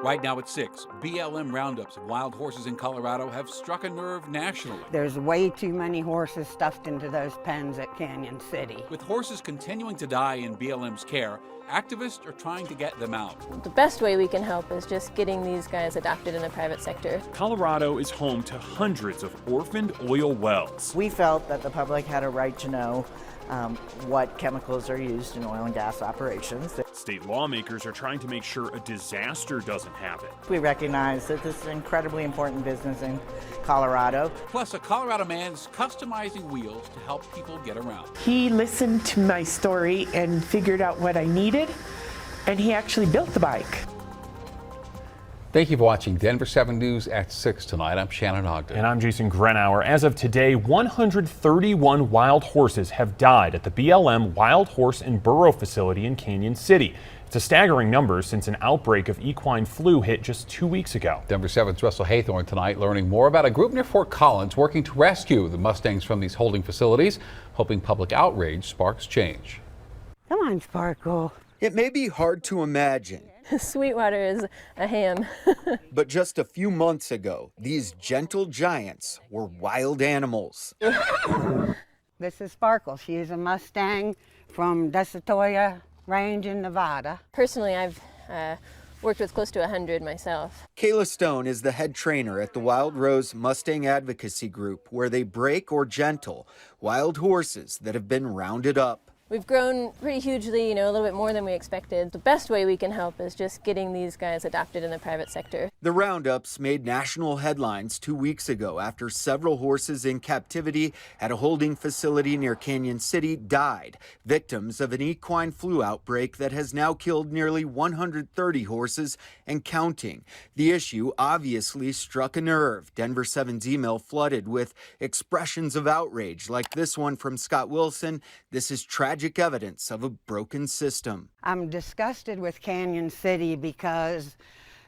Right now at 6, BLM roundups of wild horses in Colorado have struck a nerve nationally. There's way too many horses stuffed into those pens at Canyon City. With horses continuing to die in BLM's care, activists are trying to get them out. The best way we can help is just getting these guys adopted in the private sector. Colorado is home to hundreds of orphaned oil wells. We felt that the public had a right to know what chemicals are used in oil and gas operations. State lawmakers are trying to make sure a disaster doesn't happen. We recognize that this is an incredibly important business in Colorado. Plus, a Colorado man's customizing wheels to help people get around. He listened to my story and figured out what I needed, and he actually built the bike. Thank you for watching Denver 7 News at 6 tonight. I'm Shannon Ogden. And I'm Jason GRUENAUER. As of today, 131 wild horses have died at the BLM Wild Horse and Burro facility in Canyon City. It's a staggering number since an outbreak of equine flu hit just 2 weeks ago. Denver 7's Russell Haythorne tonight learning more about a group near Fort Collins working to rescue the Mustangs from these holding facilities, hoping public outrage sparks change. Come on, Sparkle. It may be hard to imagine. Sweetwater is a ham. But just a few months ago, these gentle giants were wild animals. This is Sparkle. She is a Mustang from Desatoya Range in Nevada. Personally, I've worked with close to 100 myself. CAYLA Stone is the head trainer at the Wild Rose Mustang Advocacy Group, where they break or gentle wild horses that have been rounded up. We've grown pretty hugely, a little bit more than we expected. The best way we can help is just getting these guys adopted in the private sector. The roundups made national headlines 2 weeks ago after several horses in captivity at a holding facility near Canyon City died, victims of an equine flu outbreak that has now killed nearly 130 horses and counting. The issue obviously struck a nerve. Denver 7's email flooded with expressions of outrage like this one from Scott Wilson. This is tragic evidence of a broken system. I'm disgusted with Canyon City because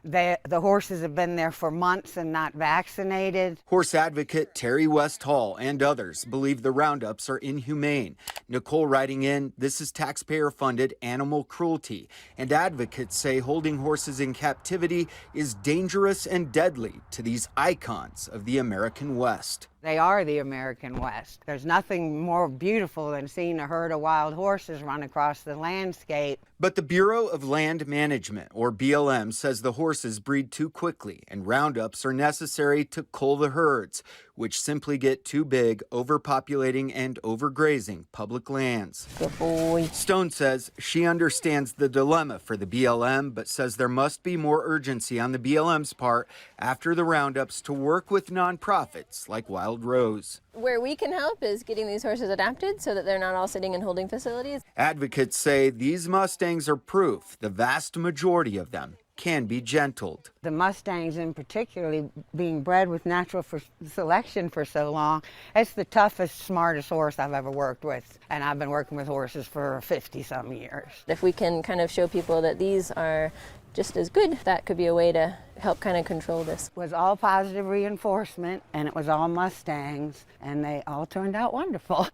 the horses have been there for months and not vaccinated. Horse advocate Terry West-Hall and others believe the roundups are inhumane. Nicole writing in, this is taxpayer-funded animal cruelty. And advocates say holding horses in captivity is dangerous and deadly to these icons of the American West. They are the American West. There's nothing more beautiful than seeing a herd of wild horses run across the landscape. But the Bureau of Land Management, or BLM, says the horses breed too quickly and roundups are necessary to cull the herds, which simply get too big, overpopulating and overgrazing public lands. Good boy. Stone says she understands the dilemma for the BLM, but says there must be more urgency on the BLM's part after the roundups to work with nonprofits like Wild Rose. Where we can help is getting these horses adopted so that they're not all sitting in holding facilities. Advocates say these Mustangs are proof the vast majority of them can be gentled. The Mustangs in particular, being bred with natural selection for so long, it's the toughest, smartest horse I've ever worked with. And I've been working with horses for 50-some years. If we can kind of show people that these are just as good, that could be a way to help kind of control this. It was all positive reinforcement, and it was all Mustangs, and they all turned out wonderful.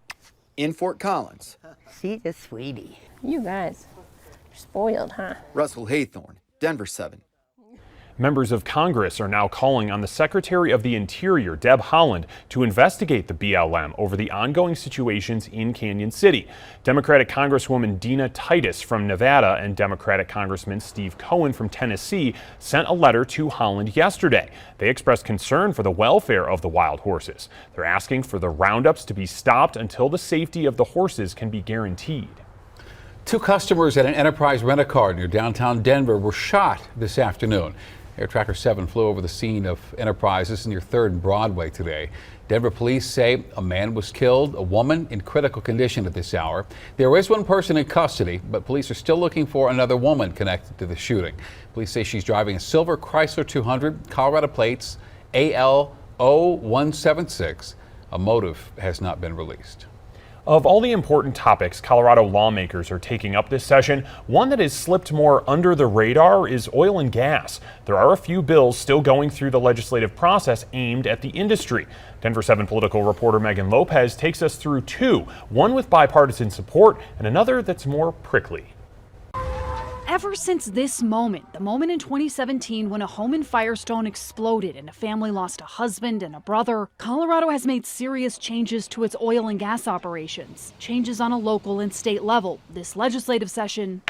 In Fort Collins. She is sweetie. You guys are spoiled, huh? Russell Haythorne, Denver 7. Members of Congress are now calling on the Secretary of the Interior, Deb Haaland, to investigate the BLM over the ongoing situations in Canyon City. Democratic Congresswoman Dina Titus from Nevada and Democratic Congressman Steve Cohen from Tennessee sent a letter to Haaland yesterday. They expressed concern for the welfare of the wild horses. They're asking for the roundups to be stopped until the safety of the horses can be guaranteed. 2 customers at an Enterprise rent-a-car near downtown Denver were shot this afternoon. Air Tracker 7 flew over the scene of Enterprise. This is near 3rd and Broadway today. Denver police say a man was killed, a woman in critical condition at this hour. There is 1 person in custody, but police are still looking for another woman connected to the shooting. Police say she's driving a silver Chrysler 200, Colorado plates, AL0176. A motive has not been released. Of all the important topics Colorado lawmakers are taking up this session, one that has slipped more under the radar is oil and gas. There are a few bills still going through the legislative process aimed at the industry. Denver 7 political reporter Megan Lopez takes us through 2, one with bipartisan support and another that's more prickly. ever since this moment, the moment in 2017 when a home in Firestone exploded and a family lost a husband and a brother, Colorado has made serious changes to its oil and gas operations. Changes on a local and state level. This legislative session,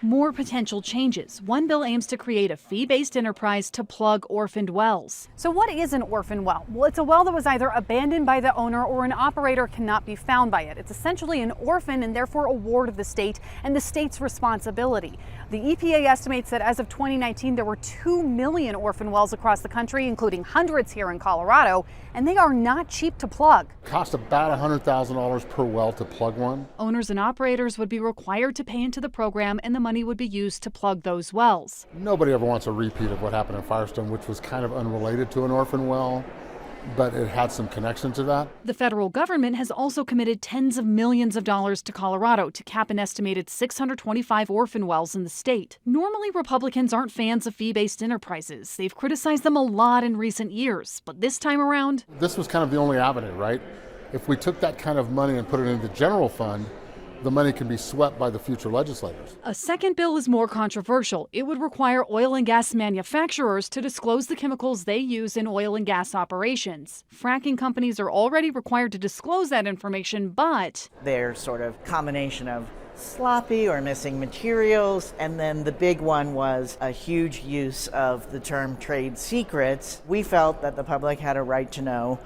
more potential changes. One bill aims to create a fee-based enterprise to plug orphaned wells. So what is an orphan well? Well, it's a well that was either abandoned by the owner or an operator cannot be found by it. It's essentially an orphan and therefore a ward of the state and the state's responsibility. The EPA estimates that as of 2019, there were 2 million orphan wells across the country, including hundreds here in Colorado, and they are not cheap to plug. It costs about $100,000 per well to plug one. Owners and operators would be required to pay into the program, and the money would be used to plug those wells. Nobody ever wants a repeat of what happened in Firestone, which was kind of unrelated to an orphan well, but it had some connection to that. The federal government has also committed tens of millions of dollars to Colorado to cap an estimated 625 orphan wells in the state. Normally, Republicans aren't fans of fee-based enterprises. They've criticized them a lot in recent years, but this time around, this was kind of the only avenue, right? If we took that kind of money and put it into the general fund, the money can be swept by the future legislators. A second bill is more controversial. It would require oil and gas manufacturers to disclose the chemicals they use in oil and gas operations. Fracking companies are already required to disclose that information, but They're sort of combination of sloppy or missing materials, and then the big one was a huge use of the term trade secrets. We felt that the public had a right to know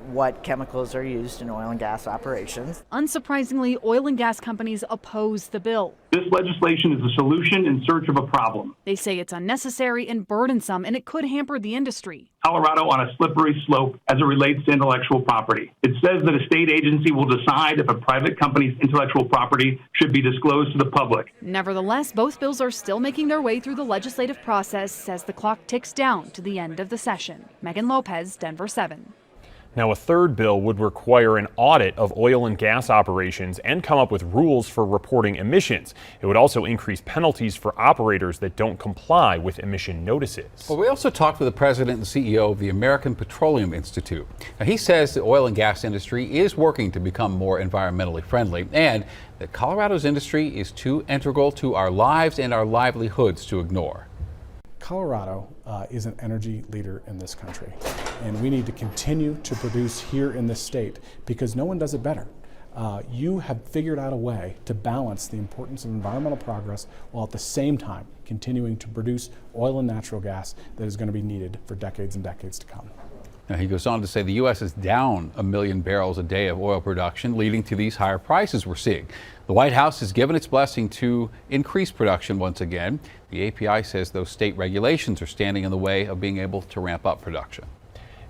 what chemicals are used in oil and gas operations. Unsurprisingly, oil and gas companies oppose the bill. This legislation is a solution in search of a problem. They say it's unnecessary and burdensome, and it could hamper the industry. Colorado on a slippery slope as it relates to intellectual property. It says that a state agency will decide if a private company's intellectual property should be disclosed to the public. Nevertheless, both bills are still making their way through the legislative process as the clock ticks down to the end of the session. Megan Lopez, Denver 7. Now, a third bill would require an audit of oil and gas operations and come up with rules for reporting emissions. It would also increase penalties for operators that don't comply with emission notices. Well, we also talked with the president and CEO of the American Petroleum Institute. Now, he says the oil and gas industry is working to become more environmentally friendly and that Colorado's industry is too integral to our lives and our livelihoods to ignore. Colorado is an energy leader in this country, and we need to continue to produce here in this state because no one does it better. You have figured out a way to balance the importance of environmental progress while at the same time continuing to produce oil and natural gas that is going to be needed for decades and decades to come. Now, he goes on to say the U.S. is down 1 million barrels a day of oil production, leading to these higher prices we're seeing. The White House has given its blessing to increase production once again. The API says those state regulations are standing in the way of being able to ramp up production.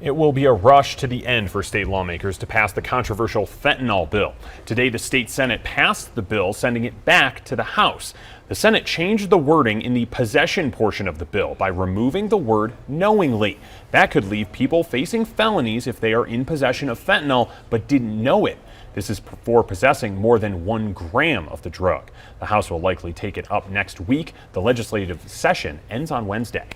It will be a rush to the end for state lawmakers to pass the controversial fentanyl bill. Today, the state Senate passed the bill, sending it back to the House. The Senate changed the wording in the possession portion of the bill by removing the word knowingly. That could leave people facing felonies if they are in possession of fentanyl but didn't know it. This is for possessing more than 1 gram of the drug. The House will likely take it up next week. The legislative session ends on Wednesday.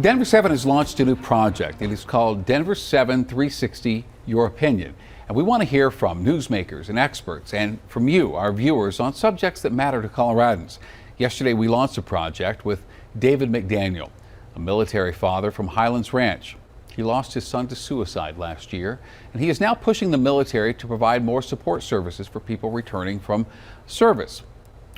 Denver 7 has launched a new project. It is called Denver 7 360 Your Opinion. And we want to hear from newsmakers and experts and from you, our viewers, on subjects that matter to Coloradans. Yesterday, we launched a project with David McDaniel, a military father from Highlands Ranch. He lost his son to suicide last year, and he is now pushing the military to provide more support services for people returning from service.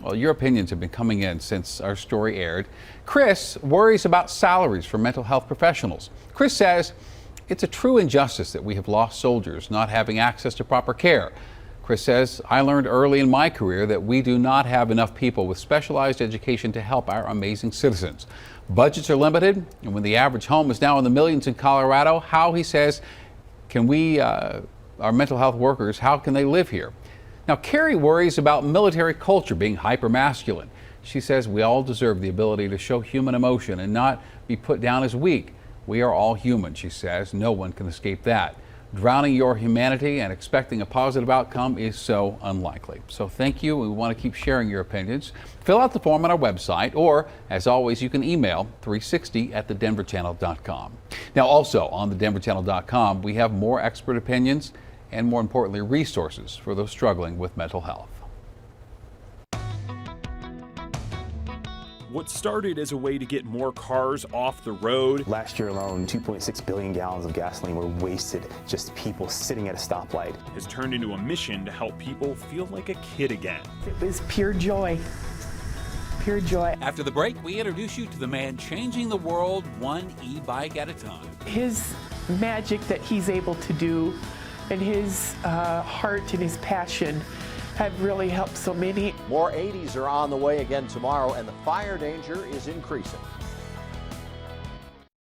Well, your opinions have been coming in since our story aired. Chris worries about salaries for mental health professionals. Chris says it's a true injustice that we have lost soldiers not having access to proper care. Chris says, I learned early in my career that we do not have enough people with specialized education to help our amazing citizens. Budgets are limited, and when the average home is now in the millions in Colorado, how, he says, can we, our mental health workers, how can they live here? Now, Carrie worries about military culture being hyper-masculine. She says we all deserve the ability to show human emotion and not be put down as weak. We are all human, she says. No one can escape that. Drowning your humanity and expecting a positive outcome is so unlikely. So thank you. We want to keep sharing your opinions. Fill out the form on our website, or as always, you can email 360@thedenverchannel.com. Now, also on thedenverchannel.com, we have more expert opinions and, more importantly, resources for those struggling with mental health. What started as a way to get more cars off the road. Last year alone, 2.6 billion gallons of gasoline were wasted just people sitting at a stoplight. Has turned into a mission to help people feel like a kid again. It was pure joy. Pure joy. After the break, we introduce you to the man changing the world one e-bike at a time. His magic that he's able to do and his heart and his passion have really helped so many. More 80s are on the way again tomorrow, and the fire danger is increasing.